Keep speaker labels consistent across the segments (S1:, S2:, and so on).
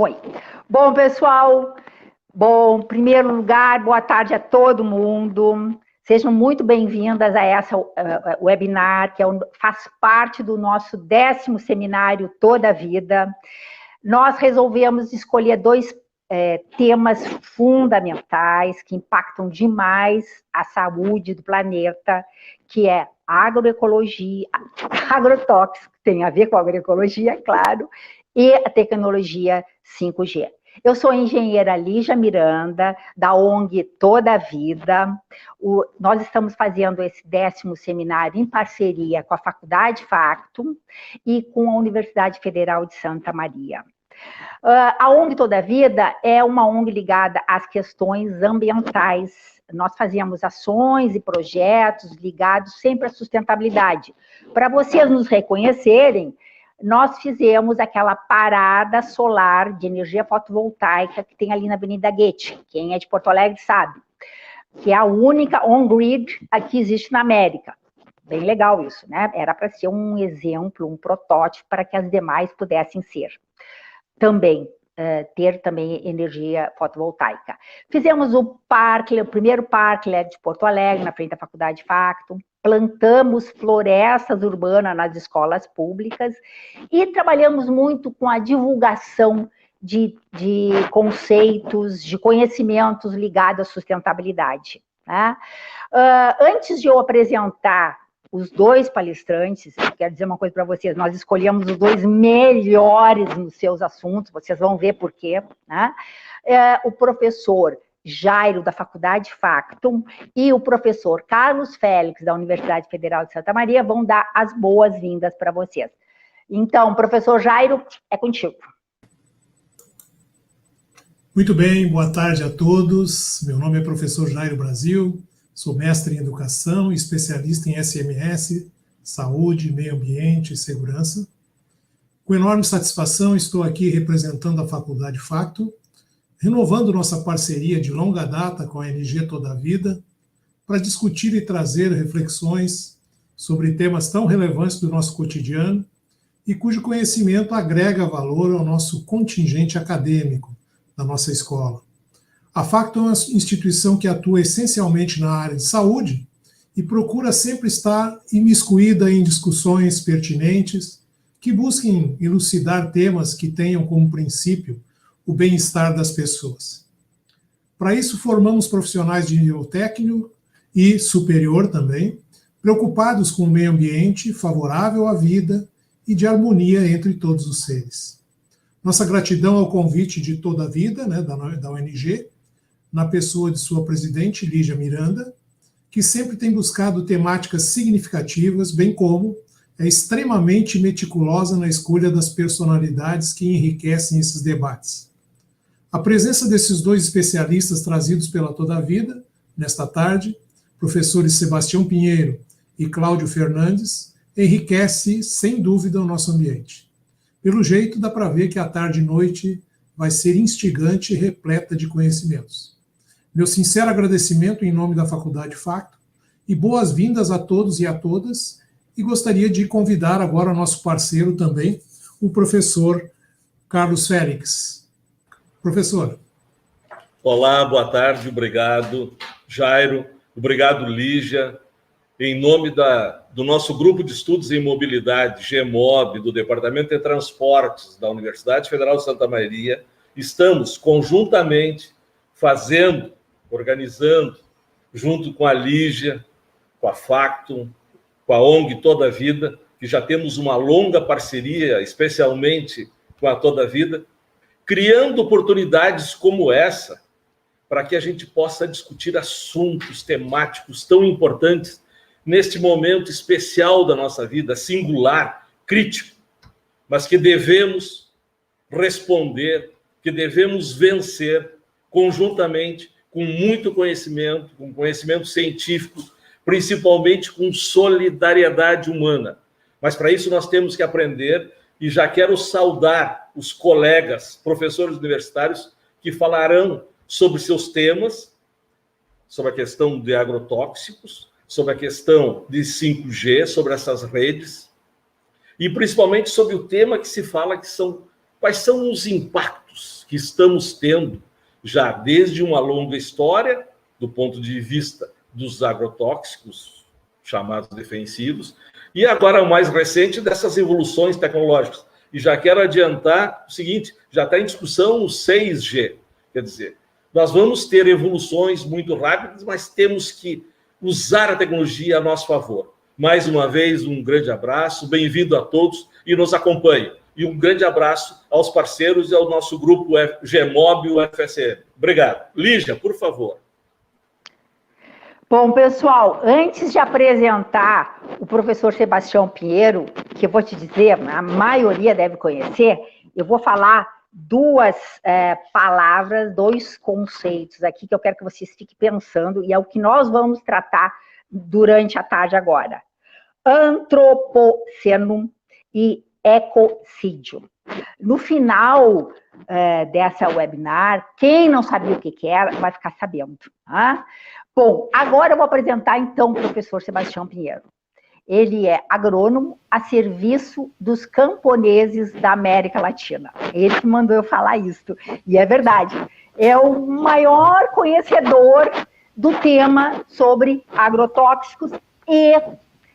S1: Foi. Bom, pessoal, em primeiro lugar, boa tarde a todo mundo. Sejam muito bem-vindas a essa webinar, que faz parte do nosso 10º seminário Toda a Vida. Nós resolvemos escolher dois temas fundamentais que impactam demais a saúde do planeta, que é agroecologia, agrotóxico, tem a ver com a agroecologia, claro, e a tecnologia 5G. Eu sou a engenheira Lígia Miranda, da ONG Toda a Vida. Nós estamos fazendo esse 10º seminário em parceria com a Faculdade Factum e com a Universidade Federal de Santa Maria. A ONG Toda a Vida é uma ONG ligada às questões ambientais. Nós fazemos ações e projetos ligados sempre à sustentabilidade. Para vocês nos reconhecerem, nós fizemos aquela parada solar de energia fotovoltaica que tem ali na Avenida Goethe. Quem é de Porto Alegre sabe. Que é a única on-grid que existe na América. Bem legal isso, né? Era para ser um exemplo, um protótipo para que as demais pudessem ser. Também, ter também energia fotovoltaica. Fizemos o primeiro parque LED de Porto Alegre, na frente da Faculdade Factum. Plantamos florestas urbanas nas escolas públicas e trabalhamos muito com a divulgação de conceitos, de conhecimentos ligados à sustentabilidade. Né? Antes de eu apresentar os dois palestrantes, eu quero dizer uma coisa para vocês, nós escolhemos os dois melhores nos seus assuntos, vocês vão ver por quê. Né? O professor Jairo, da Faculdade Factum, e o professor Carlos Félix, da Universidade Federal de Santa Maria, vão dar as boas-vindas para vocês. Então, professor Jairo, é contigo.
S2: Muito bem, boa tarde a todos. Meu nome é professor Jairo Brasil, sou mestre em Educação e especialista em SMS, Saúde, Meio Ambiente e Segurança. Com enorme satisfação, estou aqui representando a Faculdade Factum, renovando nossa parceria de longa data com a ONG Toda a Vida, para discutir e trazer reflexões sobre temas tão relevantes do nosso cotidiano e cujo conhecimento agrega valor ao nosso contingente acadêmico da nossa escola. A Factum é uma instituição que atua essencialmente na área de saúde e procura sempre estar imiscuída em discussões pertinentes que busquem elucidar temas que tenham como princípio o bem-estar das pessoas. Para isso, formamos profissionais de nível técnico e superior também, preocupados com o meio ambiente favorável à vida e de harmonia entre todos os seres. Nossa gratidão ao convite de Toda a Vida, né, da ONG, na pessoa de sua presidente, Lígia Miranda, que sempre tem buscado temáticas significativas, bem como é extremamente meticulosa na escolha das personalidades que enriquecem esses debates. A presença desses dois especialistas trazidos pela Toda a Vida, nesta tarde, professores Sebastião Pinheiro e Cláudio Fernandes, enriquece, sem dúvida, o nosso ambiente. Pelo jeito, dá para ver que a tarde e noite vai ser instigante e repleta de conhecimentos. Meu sincero agradecimento em nome da Faculdade Factum e boas-vindas a todos e a todas, e gostaria de convidar agora o nosso parceiro também, o professor Carlos Félix. Professor.
S3: Olá, boa tarde, obrigado, Jairo, obrigado, Lígia. Em nome do nosso grupo de estudos em mobilidade, GEMOB, do Departamento de Transportes da Universidade Federal de Santa Maria, estamos conjuntamente organizando, junto com a Lígia, com a Factum, com a ONG Toda a Vida, que já temos uma longa parceria, especialmente com a Toda a Vida, criando oportunidades como essa, para que a gente possa discutir assuntos temáticos tão importantes neste momento especial da nossa vida, singular, crítico, mas que devemos responder, que devemos vencer conjuntamente com muito conhecimento, com conhecimento científico, principalmente com solidariedade humana. Mas para isso nós temos que aprender, e já quero saudar os colegas, professores universitários, que falarão sobre seus temas, sobre a questão de agrotóxicos, sobre a questão de 5G, sobre essas redes, e principalmente sobre o tema que se fala, que são quais são os impactos que estamos tendo já desde uma longa história, do ponto de vista dos agrotóxicos, chamados defensivos, e agora o mais recente dessas evoluções tecnológicas. E já quero adiantar o seguinte, já está em discussão o 6G, quer dizer, nós vamos ter evoluções muito rápidas, mas temos que usar a tecnologia a nosso favor. Mais uma vez, um grande abraço, bem-vindo a todos e nos acompanhem. E um grande abraço aos parceiros e ao nosso grupo GMOB e o FSM. Obrigado. Lígia, por favor.
S1: Bom, pessoal, antes de apresentar o professor Sebastião Pinheiro, que eu vou te dizer, a maioria deve conhecer, eu vou falar duas palavras, dois conceitos aqui que eu quero que vocês fiquem pensando, e é o que nós vamos tratar durante a tarde agora. Antropoceno e ecocídio. No final dessa webinar, quem não sabia o que era, vai ficar sabendo. Tá? Bom, agora eu vou apresentar, então, o professor Sebastião Pinheiro. Ele é agrônomo a serviço dos camponeses da América Latina. Ele que mandou eu falar isso, e é verdade. É o maior conhecedor do tema sobre agrotóxicos e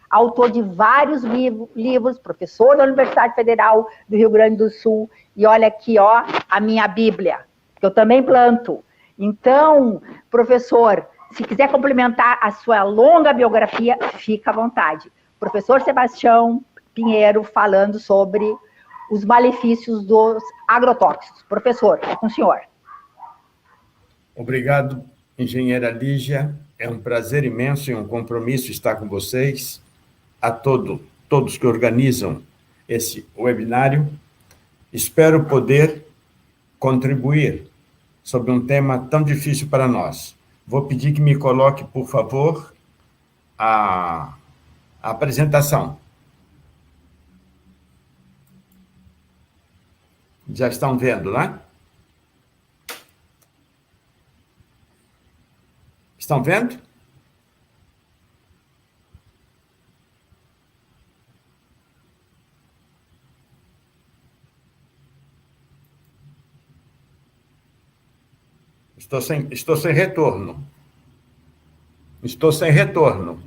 S1: autor de vários livros, professor da Universidade Federal do Rio Grande do Sul. E olha aqui, ó, a minha Bíblia, que eu também planto. Então, professor, se quiser complementar a sua longa biografia, fica à vontade. Professor Sebastião Pinheiro falando sobre os malefícios dos agrotóxicos. Professor, é com o senhor.
S4: Obrigado, engenheira Lígia. É um prazer imenso e um compromisso estar com vocês. A todos que organizam esse webinário. Espero poder contribuir sobre um tema tão difícil para nós. Vou pedir que me coloque, por favor, a apresentação. Já estão vendo, né? Estão vendo? Estou sem retorno. Estou sem retorno.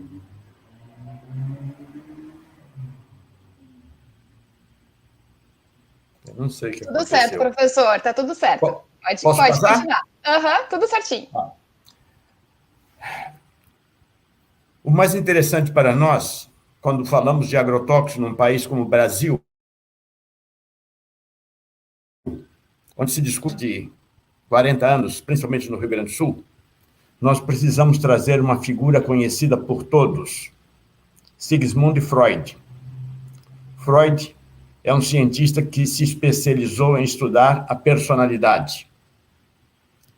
S4: Eu não sei o que
S5: Tudo
S4: aconteceu.
S5: certo, professor. Está tudo certo. Pode continuar. Tudo certinho.
S4: O mais interessante para nós, quando falamos de agrotóxicos num país como o Brasil, onde se discute de 40 anos, principalmente no Rio Grande do Sul, nós precisamos trazer uma figura conhecida por todos, Sigmund Freud. Freud é um cientista que se especializou em estudar a personalidade.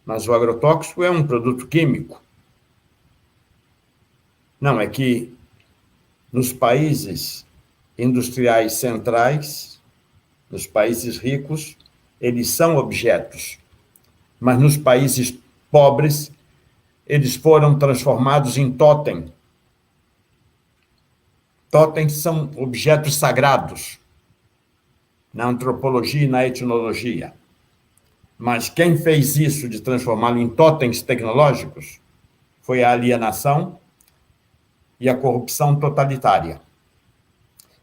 S4: Mas o agrotóxico é um produto químico. Não, é que nos países industriais centrais, nos países ricos, eles são objetos. Mas nos países pobres, eles foram transformados em totem. Totens são objetos sagrados na antropologia e na etnologia. Mas quem fez isso de transformá-lo em totens tecnológicos foi a alienação e a corrupção totalitária.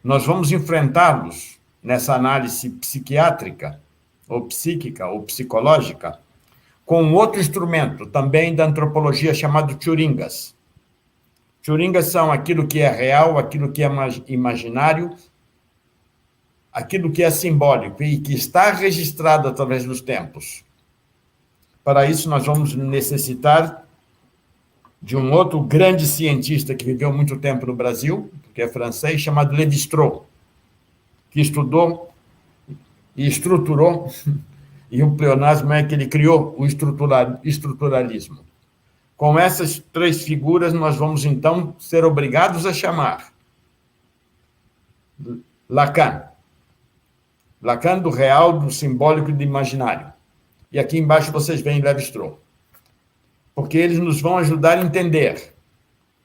S4: Nós vamos enfrentá-los nessa análise psiquiátrica, ou psíquica, ou psicológica, com outro instrumento, também da antropologia, chamado Turingas. Turingas são aquilo que é real, aquilo que é imaginário, aquilo que é simbólico e que está registrado através dos tempos. Para isso, nós vamos necessitar de um outro grande cientista que viveu muito tempo no Brasil, que é francês, chamado Lévi-Strauss, que estudou e estruturou, e o pleonasmo é que ele criou o estruturalismo. Com essas três figuras, nós vamos, então, ser obrigados a chamar Lacan. Lacan do real, do simbólico e do imaginário. E aqui embaixo vocês veem Lévi-Strauss. Porque eles nos vão ajudar a entender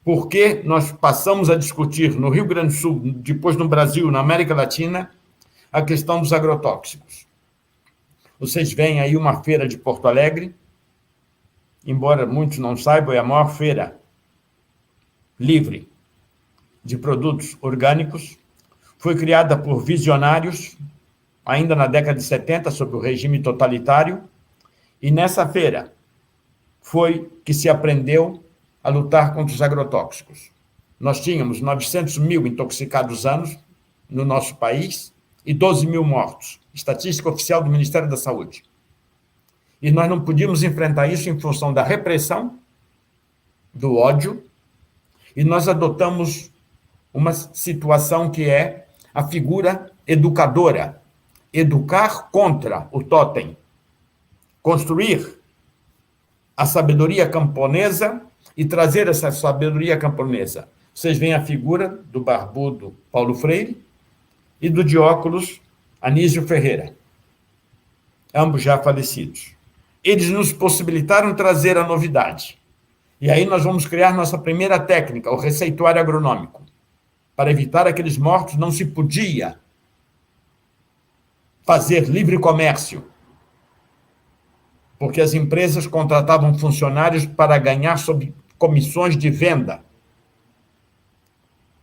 S4: por que nós passamos a discutir no Rio Grande do Sul, depois no Brasil, na América Latina, a questão dos agrotóxicos. Vocês veem aí uma feira de Porto Alegre, embora muitos não saibam, é a maior feira livre de produtos orgânicos. Foi criada por visionários, ainda na década de 70, sob o regime totalitário, e nessa feira foi que se aprendeu a lutar contra os agrotóxicos. Nós tínhamos 900 mil intoxicados anos no nosso país e 12 mil mortos, estatística oficial do Ministério da Saúde. E nós não podíamos enfrentar isso em função da repressão, do ódio, e nós adotamos uma situação que é a figura educadora, educar contra o totem, construir a sabedoria camponesa e trazer essa sabedoria camponesa. Vocês veem a figura do barbudo Paulo Freire e do de óculos Anísio Ferreira, ambos já falecidos. Eles nos possibilitaram trazer a novidade. E aí nós vamos criar nossa primeira técnica, o receituário agronômico. Para evitar aqueles mortos, não se podia fazer livre comércio, porque as empresas contratavam funcionários para ganhar sob comissões de venda.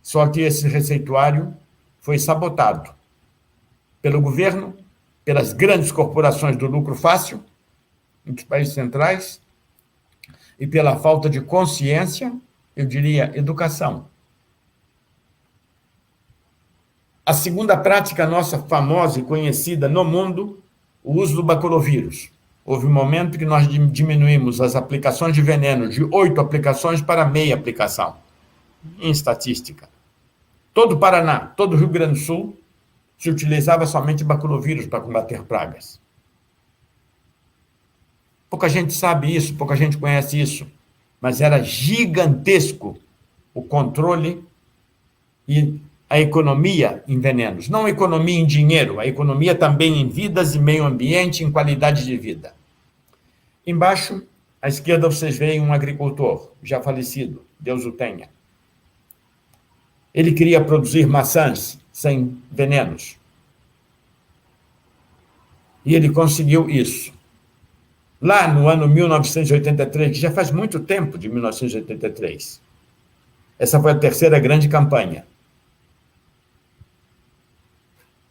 S4: Só que esse receituário foi sabotado pelo governo, pelas grandes corporações do lucro fácil, nos países centrais, e pela falta de consciência, eu diria, educação. A segunda prática nossa famosa e conhecida no mundo, o uso do baculovírus. Houve um momento que nós diminuímos as aplicações de veneno de 8 aplicações para meia aplicação, em estatística. Todo o Paraná, todo o Rio Grande do Sul, se utilizava somente baculovírus para combater pragas. Pouca gente sabe isso, pouca gente conhece isso, mas era gigantesco o controle e a economia em venenos. Não a economia em dinheiro, a economia também em vidas e meio ambiente, em qualidade de vida. Embaixo, à esquerda, vocês veem um agricultor, já falecido, Deus o tenha. Ele queria produzir maçãs sem venenos. E ele conseguiu isso. Lá no ano 1983, que já faz muito tempo de 1983. Essa foi a terceira grande campanha.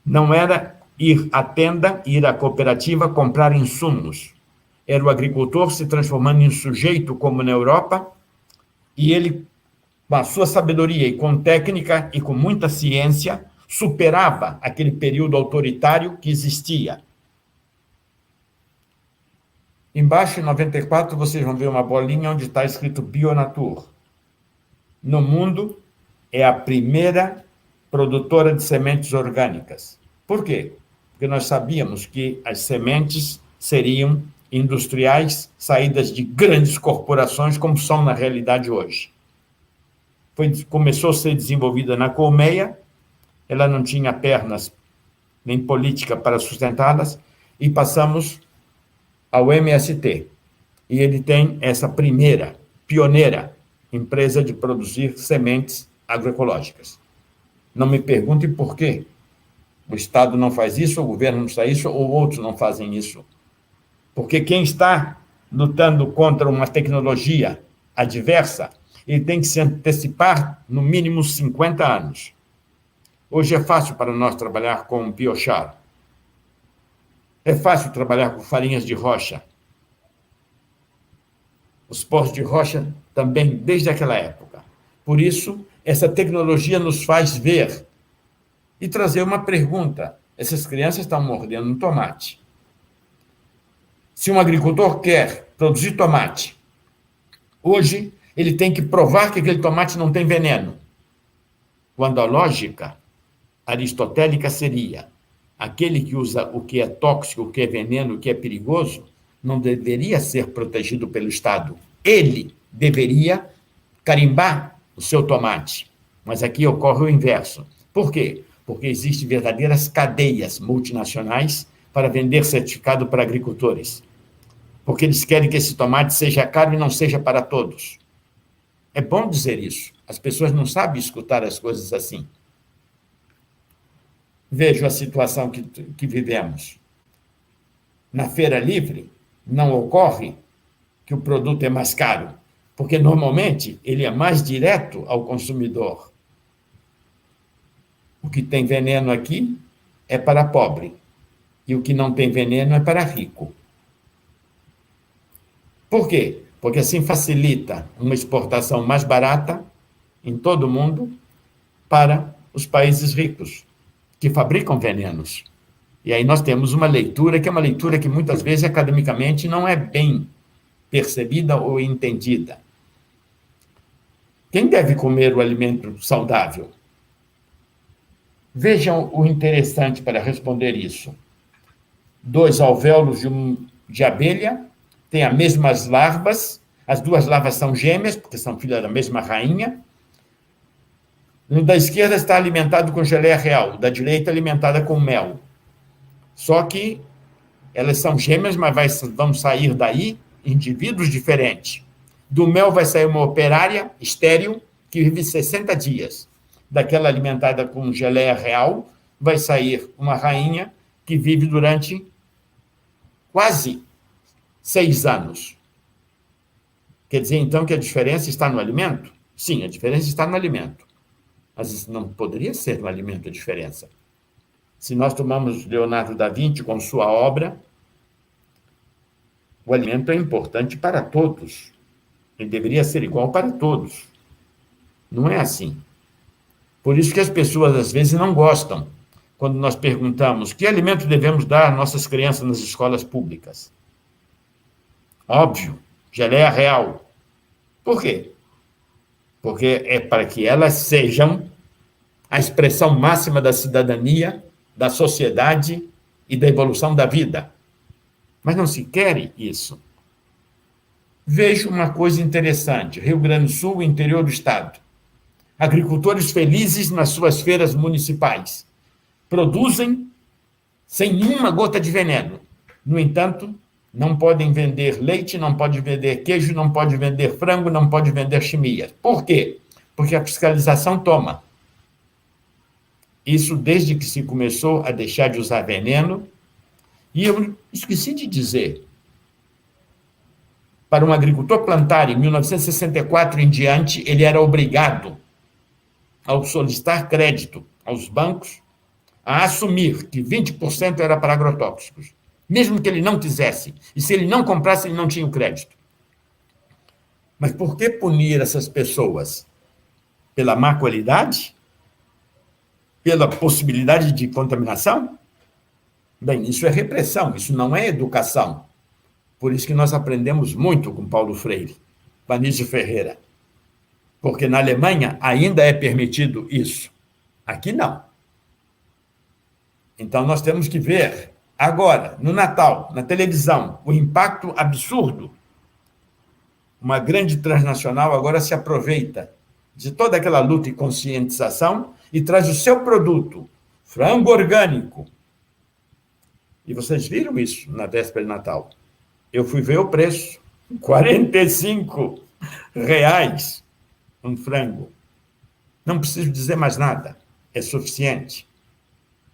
S4: Não era ir à tenda, ir à cooperativa, comprar insumos. Era o agricultor se transformando em sujeito, como na Europa, e ele, com a sua sabedoria e com técnica e com muita ciência, superava aquele período autoritário que existia. Embaixo, em 94, vocês vão ver uma bolinha onde está escrito Bionatur. No mundo, é a primeira produtora de sementes orgânicas. Por quê? Porque nós sabíamos que as sementes seriam industriais, saídas de grandes corporações, como são na realidade hoje. Começou a ser desenvolvida na colmeia, ela não tinha pernas nem política para sustentá-las, e passamos ao MST. E ele tem essa primeira, pioneira, empresa de produzir sementes agroecológicas. Não me perguntem por quê. O Estado não faz isso, o governo não faz isso, ou outros não fazem isso. Porque quem está lutando contra uma tecnologia adversa, ele tem que se antecipar no mínimo 50 anos. Hoje é fácil para nós trabalhar com biochar. É fácil trabalhar com farinhas de rocha. Os pós de rocha também, desde aquela época. Por isso, essa tecnologia nos faz ver e trazer uma pergunta. Essas crianças estão mordendo um tomate. Se um agricultor quer produzir tomate, hoje ele tem que provar que aquele tomate não tem veneno. Quando a lógica aristotélica seria: aquele que usa o que é tóxico, o que é veneno, o que é perigoso, não deveria ser protegido pelo Estado. Ele deveria carimbar o seu tomate. Mas aqui ocorre o inverso. Por quê? Porque existem verdadeiras cadeias multinacionais para vender certificado para agricultores. Porque eles querem que esse tomate seja caro e não seja para todos. É bom dizer isso. As pessoas não sabem escutar as coisas assim. Vejo a situação que vivemos. na feira livre, não ocorre que o produto é mais caro, porque normalmente ele é mais direto ao consumidor. O que tem veneno aqui é para pobre, e o que não tem veneno é para rico. Por quê? Porque assim facilita uma exportação mais barata em todo o mundo para os países ricos, que fabricam venenos. E aí nós temos uma leitura que é uma leitura que muitas vezes academicamente não é bem percebida ou entendida. Quem deve comer o alimento saudável? Vejam o interessante para responder isso. 2 alvéolos de abelha têm as mesmas larvas, as 2 larvas são gêmeas, porque são filhas da mesma rainha. O da esquerda está alimentado com geleia real, o da direita alimentada com mel. Só que elas são gêmeas, mas vão sair daí indivíduos diferentes. Do mel vai sair uma operária estéril que vive 60 dias. Daquela alimentada com geleia real, vai sair uma rainha que vive durante quase 6 anos. Quer dizer, então, que a diferença está no alimento? Sim, a diferença está no alimento. Mas não poderia ser no alimento a diferença. Se nós tomamos Leonardo da Vinci com sua obra, o alimento é importante para todos. Ele deveria ser igual para todos. Não é assim. Por isso que as pessoas, às vezes, não gostam quando nós perguntamos que alimento devemos dar às nossas crianças nas escolas públicas. Óbvio, geleia real. Por quê? Porque é para que elas sejam a expressão máxima da cidadania, da sociedade e da evolução da vida. Mas não se quer isso. Vejo uma coisa interessante. Rio Grande do Sul, interior do estado. Agricultores felizes nas suas feiras municipais. Produzem sem nenhuma gota de veneno. No entanto, não podem vender leite, não podem vender queijo, não podem vender frango, não podem vender chimia. Por quê? Porque a fiscalização toma. Isso desde que se começou a deixar de usar veneno. E eu esqueci de dizer, para um agricultor plantar em 1964 em diante, ele era obrigado, ao solicitar crédito aos bancos, a assumir que 20% era para agrotóxicos, mesmo que ele não quisesse. E se ele não comprasse, ele não tinha o crédito. Mas por que punir essas pessoas? Pela má qualidade? Pela possibilidade de contaminação? Bem, isso é repressão, isso não é educação. Por isso que nós aprendemos muito com Paulo Freire, Anísio Ferreira. Porque na Alemanha ainda é permitido isso. Aqui não. Então nós temos que ver agora, no Natal, na televisão, o impacto absurdo. Uma grande transnacional agora se aproveita de toda aquela luta e conscientização e traz o seu produto, frango orgânico. E vocês viram isso na véspera de Natal. Eu fui ver o preço, R$ 45 um frango. Não preciso dizer mais nada, é suficiente.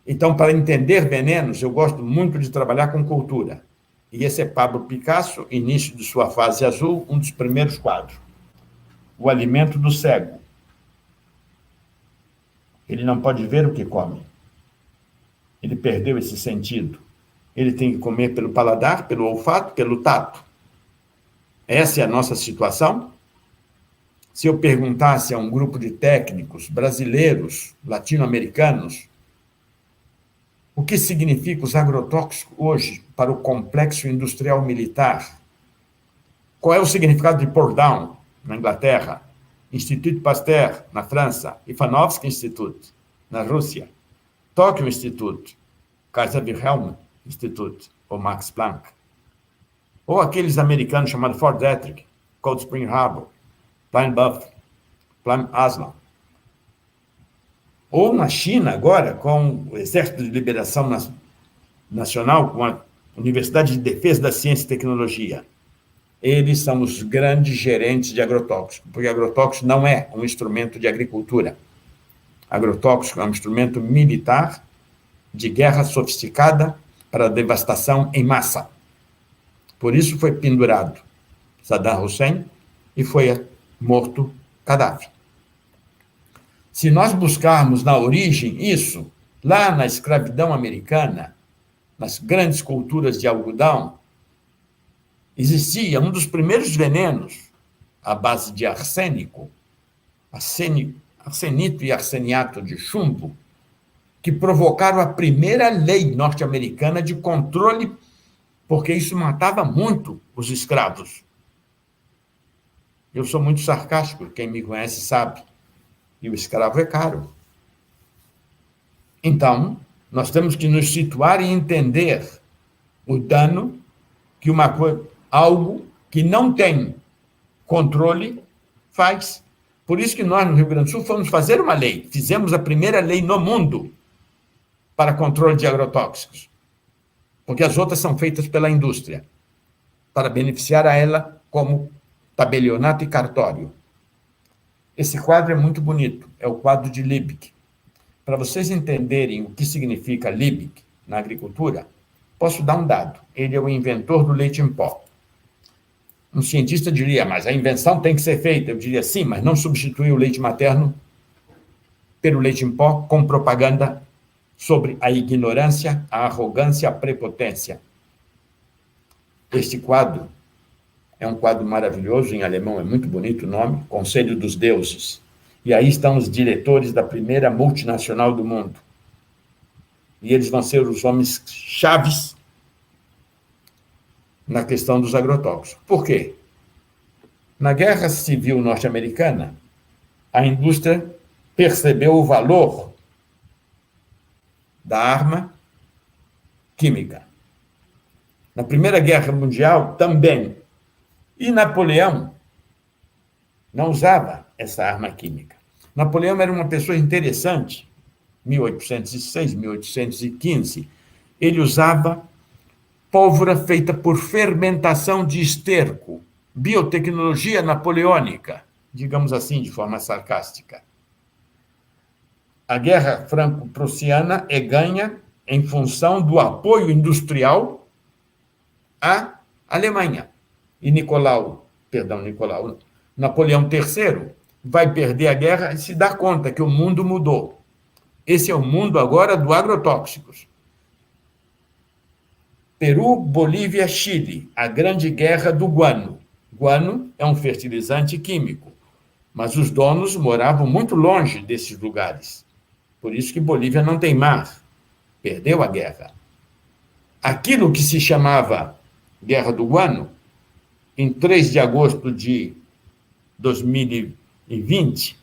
S4: Então, para entender venenos, eu gosto muito de trabalhar com cultura. E esse é Pablo Picasso, início de sua fase azul, um dos primeiros quadros. O alimento do cego. Ele não pode ver o que come. Ele perdeu esse sentido. Ele tem que comer pelo paladar, pelo olfato, pelo tato. Essa é a nossa situação. Se eu perguntasse a um grupo de técnicos brasileiros, latino-americanos, o que significa os agrotóxicos hoje para o complexo industrial militar? Qual é o significado de Pordown, na Inglaterra, Institut Pasteur, na França, Ivanovsky Institute, na Rússia, Tokyo Institute, Kaiser Wilhelm Institute, ou Max Planck, ou aqueles americanos chamados Fort Detrick, Cold Spring Harbor, Pine Bluff, Plum Aslan, ou na China agora, com o Exército de Liberação Nacional, com a Universidade de Defesa da Ciência e Tecnologia. Eles são os grandes gerentes de agrotóxico, porque agrotóxico não é um instrumento de agricultura. Agrotóxico é um instrumento militar de guerra sofisticada para a devastação em massa. Por isso foi pendurado Saddam Hussein e foi morto Gaddafi. Se nós buscarmos na origem isso, lá na escravidão americana, nas grandes culturas de algodão, existia um dos primeiros venenos, à base de arsênico, arsenito e arseniato de chumbo, que provocaram a primeira lei norte-americana de controle, porque isso matava muito os escravos. Eu sou muito sarcástico, quem me conhece sabe. E o escravo é caro. Então, nós temos que nos situar e entender o dano que algo que não tem controle faz. Por isso que nós, no Rio Grande do Sul, fomos fazer uma lei. Fizemos a primeira lei no mundo para controle de agrotóxicos. Porque as outras são feitas pela indústria, para beneficiar a ela como tabelionato e cartório. Esse quadro é muito bonito, é o quadro de Liebig. Para vocês entenderem o que significa Liebig na agricultura, posso dar um dado. Ele é o inventor do leite em pó. Um cientista diria, mas a invenção tem que ser feita. Eu diria, sim, mas não substitui o leite materno pelo leite em pó com propaganda sobre a ignorância, a arrogância, a prepotência. Este quadro é um quadro maravilhoso, em alemão é muito bonito o nome, Conselho dos Deuses. E aí estão os diretores da primeira multinacional do mundo. E eles vão ser os homens chaves na questão dos agrotóxicos. Por quê? Na Guerra Civil Norte-Americana, a indústria percebeu o valor da arma química. Na Primeira Guerra Mundial, também. E Napoleão não usava essa arma química. Napoleão era uma pessoa interessante, 1806, 1815. Ele usava pólvora feita por fermentação de esterco, biotecnologia napoleônica, digamos assim, de forma sarcástica. A Guerra Franco-Prussiana é ganha em função do apoio industrial à Alemanha. E Napoleão III vai perder a guerra e se dá conta que o mundo mudou. Esse é o mundo agora do agrotóxicos. Peru, Bolívia, Chile, a grande guerra do guano. Guano é um fertilizante químico, mas os donos moravam muito longe desses lugares. Por isso que Bolívia não tem mar. Perdeu a guerra. Aquilo que se chamava Guerra do Guano, em 3 de agosto de 2020,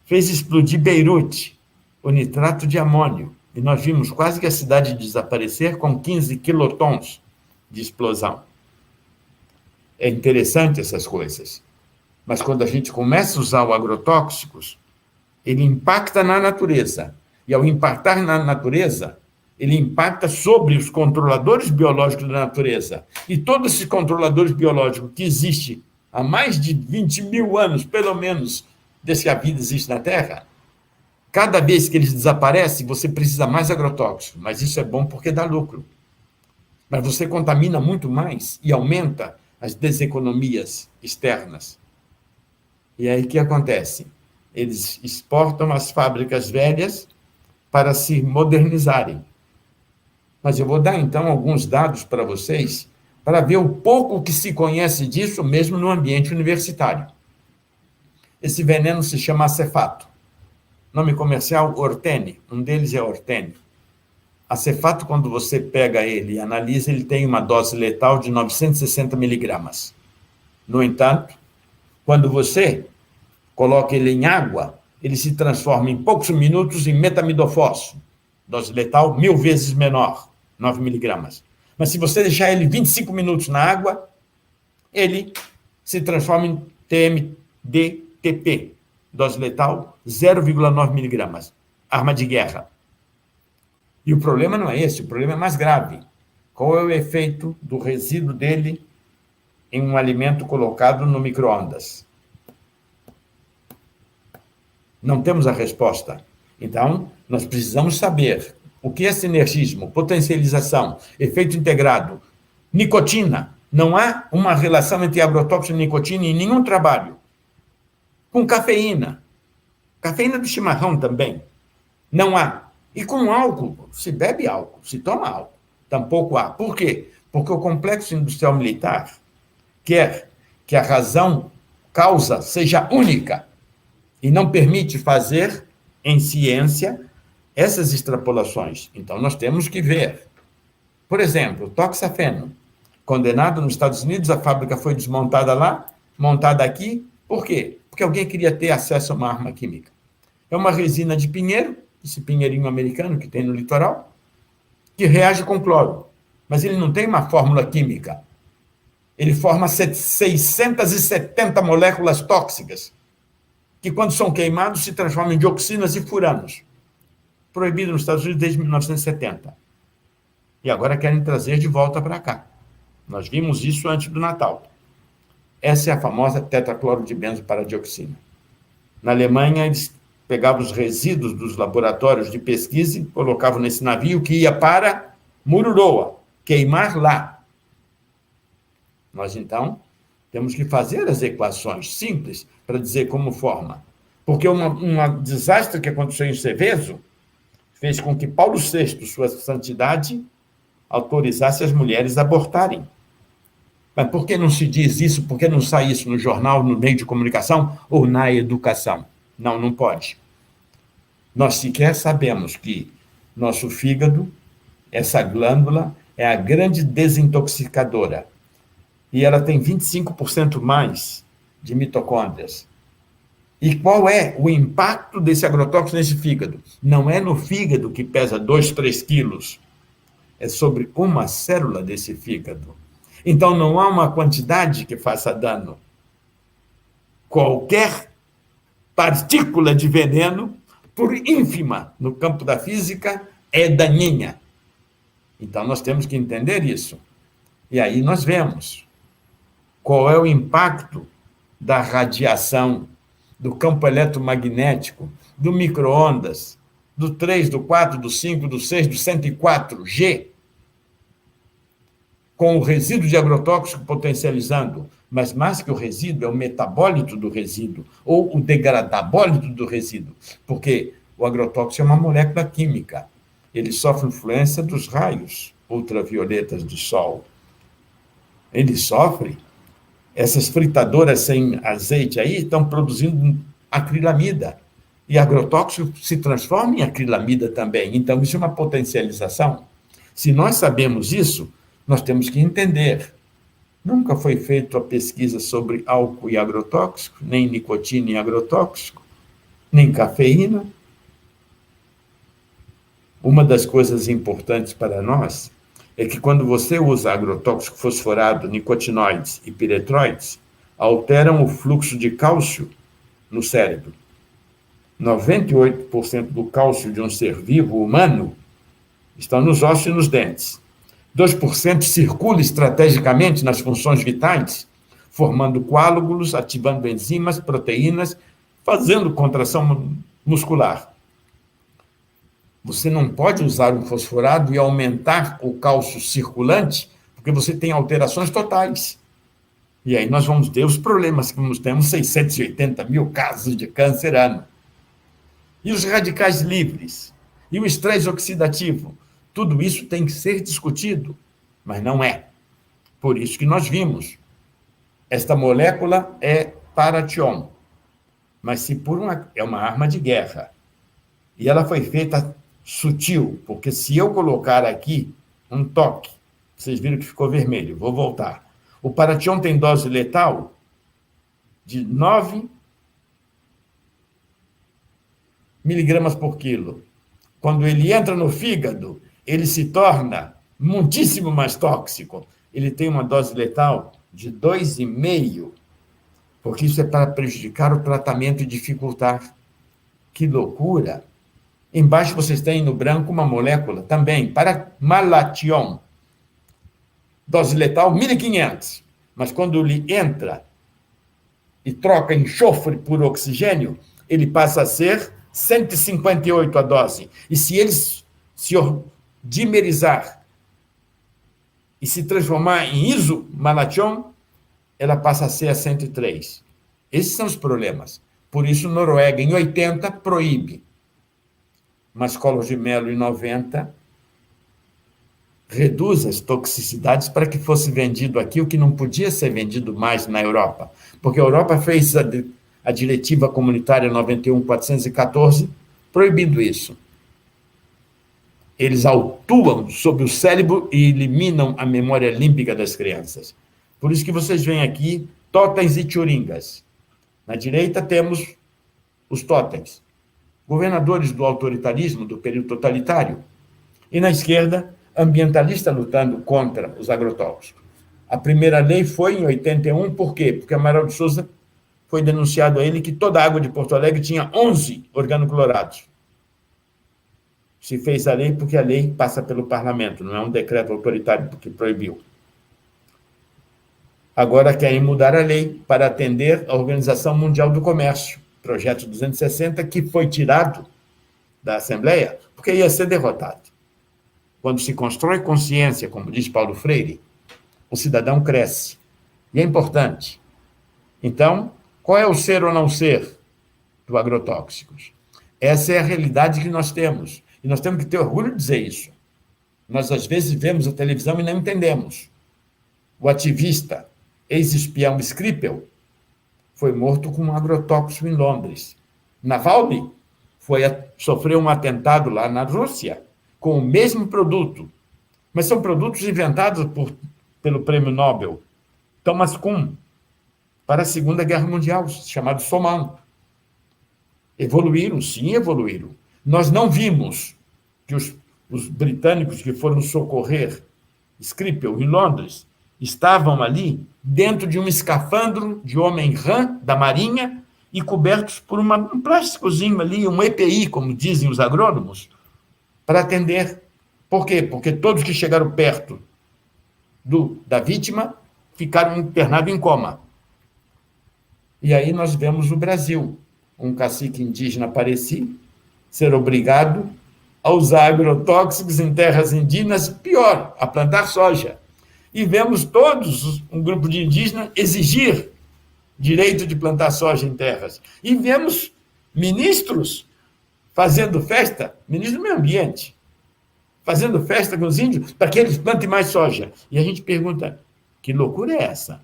S4: fez explodir Beirute, o nitrato de amônio. E nós vimos quase que a cidade desaparecer com 15 quilotons de explosão. É interessante essas coisas. Mas quando a gente começa a usar o agrotóxicos, ele impacta na natureza. E ao impactar na natureza, ele impacta sobre os controladores biológicos da natureza. E todos esses controladores biológicos que existem há mais de 20 mil anos, pelo menos, desde que a vida existe na Terra, cada vez que eles desaparecem, você precisa mais agrotóxico. Mas isso é bom porque dá lucro. Mas você contamina muito mais e aumenta as deseconomias externas. E aí o que acontece? Eles exportam as fábricas velhas para se modernizarem. Mas eu vou dar, então, alguns dados para vocês, para ver o pouco que se conhece disso, mesmo no ambiente universitário. Esse veneno se chama acefato. Nome comercial, Ortene. Um deles é Ortene. Acefato, quando você pega ele e analisa, ele tem uma dose letal de 960 miligramas. No entanto, quando você coloca ele em água, ele se transforma em poucos minutos em metamidofósforo. Dose letal 1000 vezes menor, 9 miligramas. Mas se você deixar ele 25 minutos na água, ele se transforma em TMDTP. Dose letal 0,9 miligramas. Arma de guerra. E o problema não é esse, o problema é mais grave. Qual é o efeito do resíduo dele em um alimento colocado no micro-ondas? Não temos a resposta. Então, nós precisamos saber O que é sinergismo? Potencialização, efeito integrado, nicotina. Não há uma relação entre agrotóxico e nicotina em nenhum trabalho. Com cafeína. Cafeína do chimarrão também. Não há. E com álcool, se bebe álcool, se toma álcool. Tampouco há. Por quê? Porque o complexo industrial militar quer que a razão causa seja única e não permite fazer, em ciência, essas extrapolações. Então, nós temos que ver. Por exemplo, toxafeno. Condenado nos Estados Unidos, a fábrica foi desmontada lá, montada aqui. Por quê? Porque alguém queria ter acesso a uma arma química. É uma resina de pinheiro, esse pinheirinho americano que tem no litoral, que reage com cloro. Mas ele não tem uma fórmula química. Ele forma 670 moléculas tóxicas, que, quando são queimados, se transformam em dioxinas e furanos. Proibido nos Estados Unidos desde 1970. E agora querem trazer de volta para cá. Nós vimos isso antes do Natal. Essa é a famosa tetracloro de benzoparadioxina. Na Alemanha, eles pegavam os resíduos dos laboratórios de pesquisa e colocavam nesse navio que ia para Mururoa, queimar lá. Nós, então, temos que fazer as equações simples para dizer como forma. Porque um desastre que aconteceu em Seveso fez com que Paulo VI, sua santidade, autorizasse as mulheres a abortarem. Mas por que não se diz isso? Por que não sai isso no jornal, no meio de comunicação ou na educação? Não, não pode. Nós sequer sabemos que nosso fígado, essa glândula, é a grande desintoxicadora. E ela tem 25% mais de mitocôndrias. E qual é o impacto desse agrotóxico nesse fígado? Não é no fígado que pesa 2, 3 quilos. É sobre uma célula desse fígado. Então, não há uma quantidade que faça dano. Qualquer partícula de veneno, por ínfima no campo da física, é daninha. Então, nós temos que entender isso. E aí nós vemos qual é o impacto da radiação, do campo eletromagnético, do micro-ondas, do 3, do 4, do 5, do 6, do 104G, com o resíduo de agrotóxico potencializando, mas mais que o resíduo, é o metabólito do resíduo, ou o degradabólito do resíduo, porque o agrotóxico é uma molécula química, ele sofre influência dos raios ultravioletas do sol. Ele sofre, essas fritadoras sem azeite aí estão produzindo acrilamida, e agrotóxico se transforma em acrilamida também, então isso é uma potencialização. Se nós sabemos isso, nós temos que entender. Nunca foi feita a pesquisa sobre álcool e agrotóxico, nem nicotina e agrotóxico, nem cafeína. Uma das coisas importantes para nós é que quando você usa agrotóxico fosforado, nicotinoides e piretroides, alteram o fluxo de cálcio no cérebro. 98% do cálcio de um ser vivo humano está nos ossos e nos dentes. 2% circula estrategicamente nas funções vitais, formando coágulos, ativando enzimas, proteínas, fazendo contração muscular. Você não pode usar um fosforado e aumentar o cálcio circulante, porque você tem alterações totais. E aí nós vamos ter os problemas que nós temos, 680 mil casos de câncer ano. E os radicais livres, e o estresse oxidativo, tudo isso tem que ser discutido, mas não é. Por isso que nós vimos, esta molécula é paration, mas se é uma arma de guerra, e ela foi feita sutil, porque se eu colocar aqui um toque, vocês viram que ficou vermelho, vou voltar. O paration tem dose letal de 9 miligramas por quilo. Quando ele entra no fígado, ele se torna muitíssimo mais tóxico. Ele tem uma dose letal de 2,5, porque isso é para prejudicar o tratamento e dificultar. Que loucura! Embaixo vocês têm no branco uma molécula também, para malation. Dose letal 1.500. Mas quando ele entra e troca enxofre por oxigênio, ele passa a ser 158 a dose. E se se dimerizar e se transformar em isomalation, ela passa a ser a 103. Esses são os problemas. Por isso, Noruega, em 80, proíbe. Mas Collor de Mello, em 90, reduz as toxicidades para que fosse vendido aqui o que não podia ser vendido mais na Europa. Porque a Europa fez a diretiva comunitária 91/414, proibindo isso. Eles atuam sobre o cérebro e eliminam a memória límbica das crianças. Por isso que vocês veem aqui totens e tchuringas. Na direita temos os totens, governadores do autoritarismo, do período totalitário. E na esquerda, ambientalista lutando contra os agrotóxicos. A primeira lei foi em 81, por quê? Porque Amaral de Souza foi denunciado a ele que toda a água de Porto Alegre tinha 11 organoclorados. Se fez a lei porque a lei passa pelo parlamento, não é um decreto autoritário que proibiu. Agora querem mudar a lei para atender a Organização Mundial do Comércio, projeto 260, que foi tirado da Assembleia porque ia ser derrotado. Quando se constrói consciência, como diz Paulo Freire, o cidadão cresce. E é importante. Então, qual é o ser ou não ser do agrotóxicos? Essa é a realidade que nós temos. E nós temos que ter orgulho de dizer isso. Nós, às vezes, vemos a televisão e não entendemos. O ativista, ex-espião Skripal, foi morto com um agrotóxico em Londres. Navalny sofreu um atentado lá na Rússia, com o mesmo produto. Mas são produtos inventados pelo Prêmio Nobel Thomas Kuhn para a Segunda Guerra Mundial, chamado Soman. Evoluíram, sim, evoluíram. Nós não vimos que os britânicos que foram socorrer Skripal em Londres estavam ali dentro de um escafandro de homem-rã da Marinha e cobertos por um plásticozinho ali, um EPI, como dizem os agrônomos, para atender. Por quê? Porque todos que chegaram perto da vítima ficaram internados em coma. E aí nós vemos o Brasil, um cacique indígena Pareci, ser obrigado a usar agrotóxicos em terras indígenas, pior, a plantar soja. E vemos todos, um grupo de indígenas, exigir direito de plantar soja em terras. E vemos ministros fazendo festa, ministro do Meio Ambiente, fazendo festa com os índios para que eles plantem mais soja. E a gente pergunta, que loucura é essa?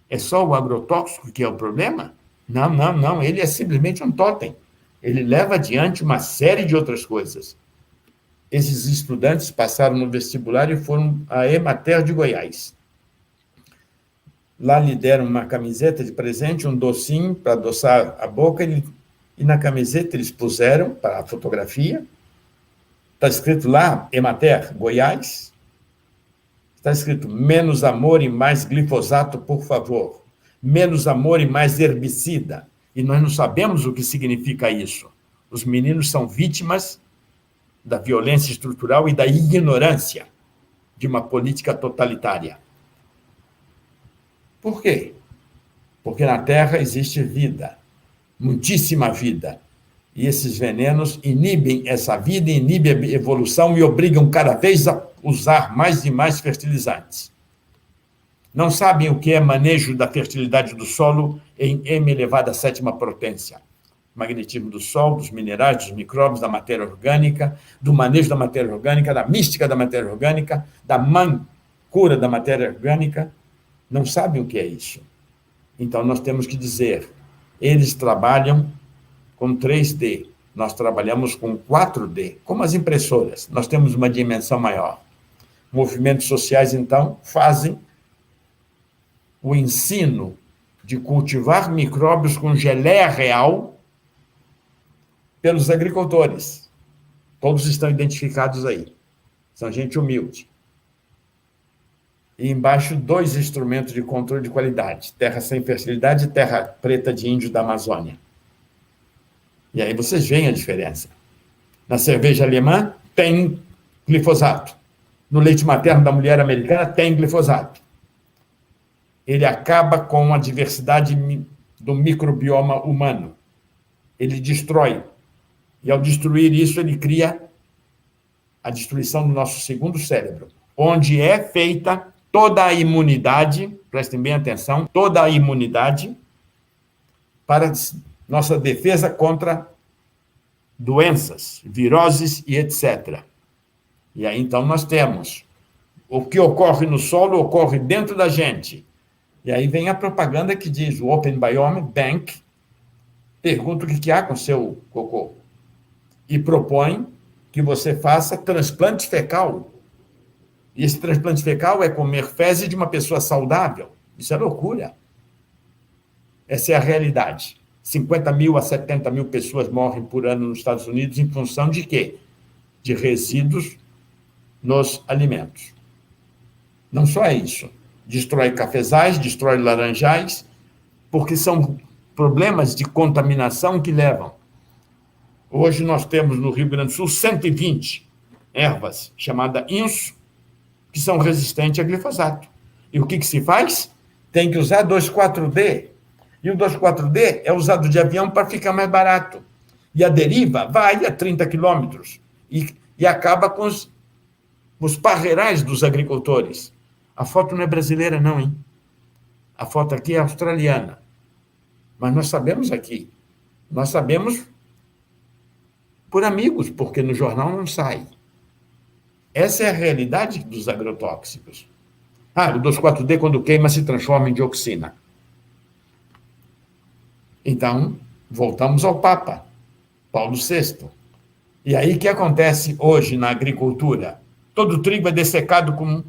S4: É só o agrotóxico que é o problema? Não, não, não, ele é simplesmente um totem. Ele leva adiante uma série de outras coisas. Esses estudantes passaram no vestibular e foram à Emater de Goiás. Lá lhe deram uma camiseta de presente, um docinho para adoçar a boca, e na camiseta eles puseram, para a fotografia, está escrito lá, Emater, Goiás, está escrito, menos amor e mais glifosato, por favor. Menos amor e mais herbicida. E nós não sabemos o que significa isso. Os meninos são vítimas da violência estrutural e da ignorância de uma política totalitária. Por quê? Porque na Terra existe vida, muitíssima vida. E esses venenos inibem essa vida, inibem a evolução e obrigam cada vez a usar mais e mais fertilizantes. Não sabem o que é manejo da fertilidade do solo em M elevado à 7ª potência. Magnetismo do sol, dos minerais, dos micróbios, da matéria orgânica, do manejo da matéria orgânica, da mística da matéria orgânica, da cura da matéria orgânica. Não sabem o que é isso. Então, nós temos que dizer, eles trabalham com 3D, nós trabalhamos com 4D, como as impressoras, nós temos uma dimensão maior. Movimentos sociais, então, fazem o ensino de cultivar micróbios com geleia real pelos agricultores. Todos estão identificados aí. São gente humilde. E embaixo, 2 instrumentos de controle de qualidade. Terra sem fertilidade e terra preta de índio da Amazônia. E aí vocês veem a diferença. Na cerveja alemã, tem glifosato. No leite materno da mulher americana, tem glifosato. Ele acaba com a diversidade do microbioma humano. Ele destrói. E, ao destruir isso, ele cria a destruição do nosso segundo cérebro, onde é feita toda a imunidade, prestem bem atenção, toda a imunidade para nossa defesa contra doenças, viroses e etc. E aí, então, nós temos o que ocorre no solo, ocorre dentro da gente. E aí vem a propaganda que diz, o Open Biome Bank pergunta o que há com o seu cocô e propõe que você faça transplante fecal. E esse transplante fecal é comer fezes de uma pessoa saudável. Isso é loucura. Essa é a realidade. 50 mil a 70 mil pessoas morrem por ano nos Estados Unidos em função de quê? De resíduos nos alimentos. Não só é isso. Destrói cafezais, destrói laranjais, porque são problemas de contaminação que levam. Hoje nós temos no Rio Grande do Sul 120 ervas chamadas inso, que são resistentes a glifosato. E o que se faz? Tem que usar 2,4-D. E o 2,4-D é usado de avião para ficar mais barato. E a deriva vai a 30 quilômetros e acaba com os parreirais dos agricultores. A foto não é brasileira, não, hein? A foto aqui é australiana. Mas nós sabemos aqui. Nós sabemos por amigos, porque no jornal não sai. Essa é a realidade dos agrotóxicos. O 2,4-D, quando queima, se transforma em dioxina. Então, voltamos ao Papa, Paulo VI. E aí, o que acontece hoje na agricultura? Todo o trigo é dessecado com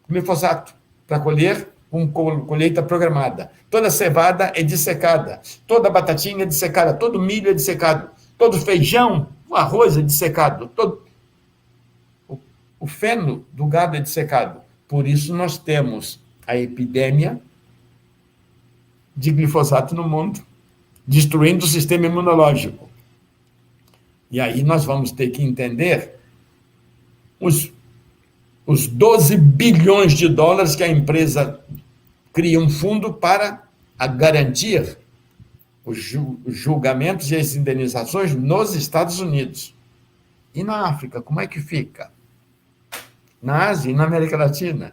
S4: glifosato para colher com colheita programada. Toda cevada é dissecada. Toda batatinha é dissecada. Todo milho é dissecado. Todo feijão, o arroz é dissecado. O feno do gado é dissecado. Por isso, nós temos a epidemia de glifosato no mundo, destruindo o sistema imunológico. E aí nós vamos ter que entender os 12 bilhões de dólares que a empresa cria um fundo para garantir os julgamentos e as indenizações nos Estados Unidos. E na África, como é que fica? Na Ásia e na América Latina?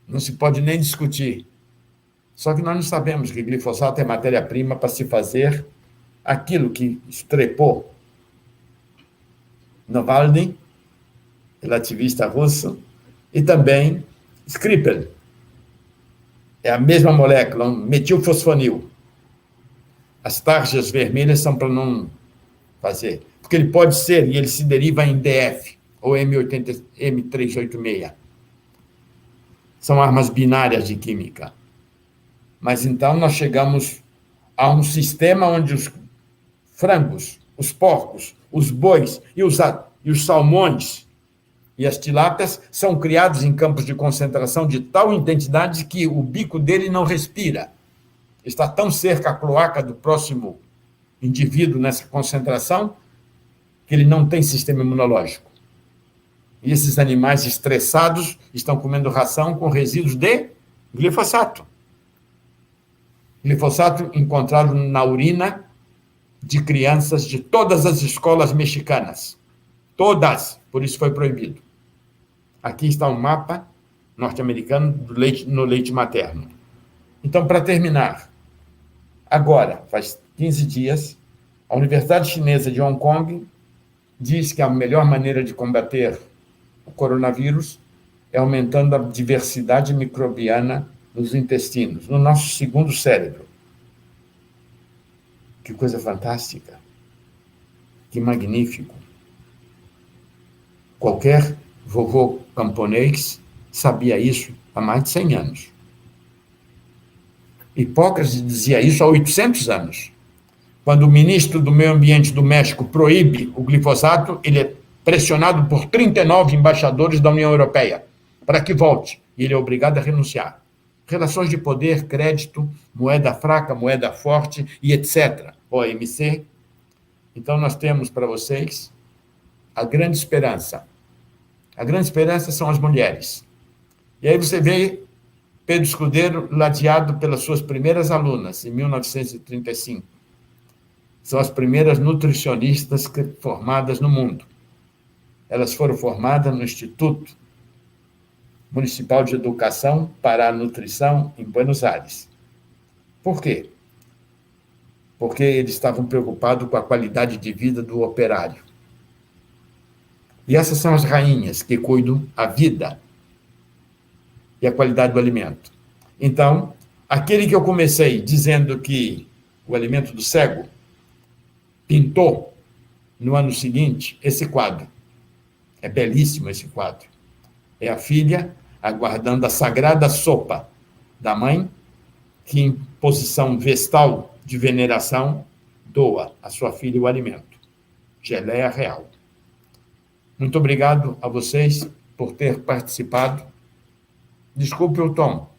S4: Não se pode nem discutir. Só que nós não sabemos que glifosato é matéria-prima para se fazer aquilo que estrepou Navalny, ele ativista russo, e também Skripal. É a mesma molécula, um metilfosfonil. As tarjas vermelhas são para não fazer. Porque ele pode ser, e ele se deriva em DF, ou M386. São armas binárias de química. Mas então nós chegamos a um sistema onde os frangos, os porcos, os bois e os salmões e as tilápias são criados em campos de concentração de tal intensidade que o bico dele não respira. Está tão cerca a cloaca do próximo indivíduo nessa concentração que ele não tem sistema imunológico. E esses animais estressados estão comendo ração com resíduos de glifosato. Glifosato encontrado na urina de crianças de todas as escolas mexicanas. Todas, por isso foi proibido. Aqui está um mapa norte-americano no leite materno. Então, para terminar, agora, faz 15 dias, a Universidade Chinesa de Hong Kong diz que a melhor maneira de combater o coronavírus é aumentando a diversidade microbiana nos intestinos, no nosso segundo cérebro. Que coisa fantástica. Que magnífico. Qualquer vovô camponês sabia isso há mais de 100 anos. Hipócrates dizia isso há 800 anos. Quando o ministro do Meio Ambiente do México proíbe o glifosato, ele é pressionado por 39 embaixadores da União Europeia para que volte, e ele é obrigado a renunciar. Relações de poder, crédito, moeda fraca, moeda forte e etc. OMC. Então, nós temos para vocês a grande esperança. A grande esperança são as mulheres. E aí você vê Pedro Escudeiro ladeado pelas suas primeiras alunas, em 1935. São as primeiras nutricionistas formadas no mundo. Elas foram formadas no Instituto Municipal de Educação para a Nutrição em Buenos Aires. Por quê? Porque eles estavam preocupados com a qualidade de vida do operário. E essas são as rainhas que cuidam a vida e a qualidade do alimento. Então, aquele que eu comecei dizendo que o alimento do cego pintou no ano seguinte esse quadro. É belíssimo esse quadro. É a filha aguardando a sagrada sopa da mãe, que em posição vestal de veneração doa à sua filha o alimento. Geleia real. Muito obrigado a vocês por ter participado. Desculpe o tom,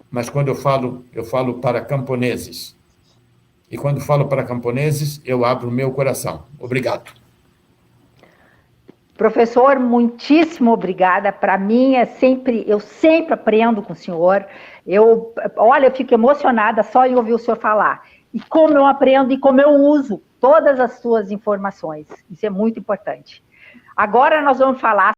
S4: mas quando eu falo para camponeses. E quando falo para camponeses, eu abro o meu coração. Obrigado.
S1: Professor, muitíssimo obrigada. Para mim, eu sempre aprendo com o senhor. Eu fico emocionada só em ouvir o senhor falar. E como eu aprendo e como eu uso todas as suas informações. Isso é muito importante. Agora nós vamos falar